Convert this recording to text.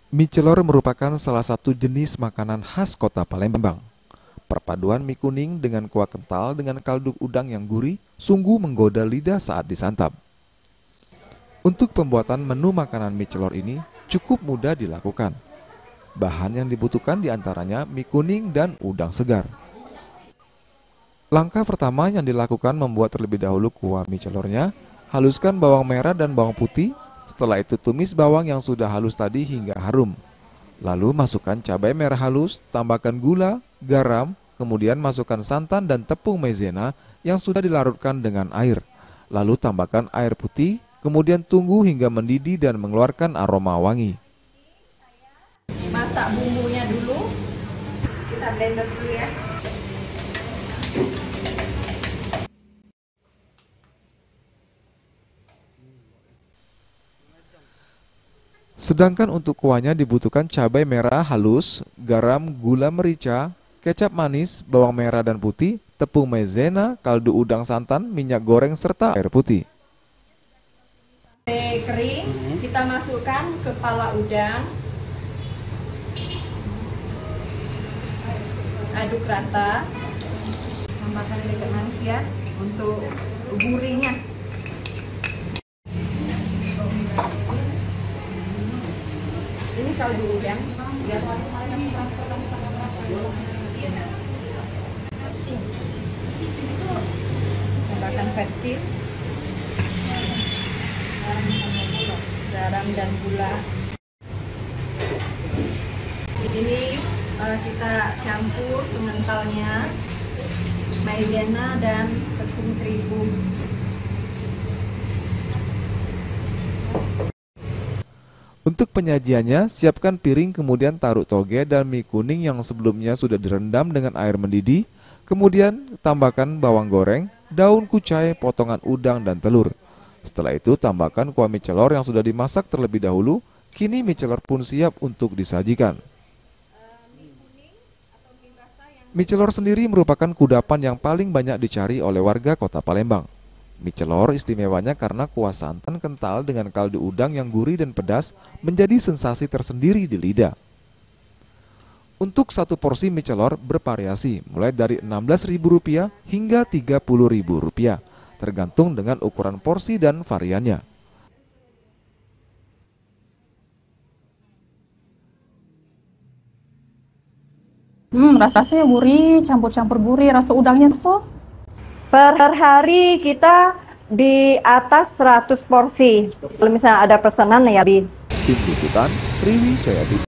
Mie celor merupakan salah satu jenis makanan khas kota Palembang. Perpaduan mie kuning dengan kuah kental dengan kaldu udang yang gurih sungguh menggoda lidah saat disantap. Untuk pembuatan menu makanan mie celor ini cukup mudah dilakukan. Bahan yang dibutuhkan diantaranya mie kuning dan udang segar. Langkah pertama yang dilakukan membuat terlebih dahulu kuah mie celornya, haluskan bawang merah dan bawang putih. Setelah itu tumis bawang yang sudah halus tadi hingga harum. Lalu masukkan cabai merah halus, tambahkan gula, garam, kemudian masukkan santan dan tepung maizena yang sudah dilarutkan dengan air. Lalu tambahkan air putih, kemudian tunggu hingga mendidih dan mengeluarkan aroma wangi. Masak bumbunya dulu, kita blender dulu ya. Sedangkan untuk kuahnya dibutuhkan cabai merah halus, garam, gula merica, kecap manis, bawang merah dan putih, tepung maizena, kaldu udang santan, minyak goreng, serta air putih. Sampai kering, kita masukkan kepala udang. Aduk rata. Tambahkan kecap manis ya, untuk gurihnya. Ini kaldu udang. Tambahkan persik, garam dan gula. Ini kita campur pengentalnya, maizena dan tepung terigu. Untuk penyajiannya, siapkan piring kemudian taruh toge dan mie kuning yang sebelumnya sudah direndam dengan air mendidih. Kemudian tambahkan bawang goreng, daun kucai, potongan udang dan telur. Setelah itu tambahkan kuah mie celor yang sudah dimasak terlebih dahulu. Kini mie celor pun siap untuk disajikan. Mie celor sendiri merupakan kudapan yang paling banyak dicari oleh warga kota Palembang. Mie celor istimewanya karena kuah santan kental dengan kaldu udang yang gurih dan pedas menjadi sensasi tersendiri di lidah. Untuk satu porsi mie celor bervariasi mulai dari Rp16.000 hingga Rp30.000, tergantung dengan ukuran porsi dan variannya. Rasanya gurih, campur-campur gurih, rasa udangnya so. Per hari kita di atas 100 porsi. Kalau misalnya ada pesanan ya, Tim Liputan, Sriwijaya TV.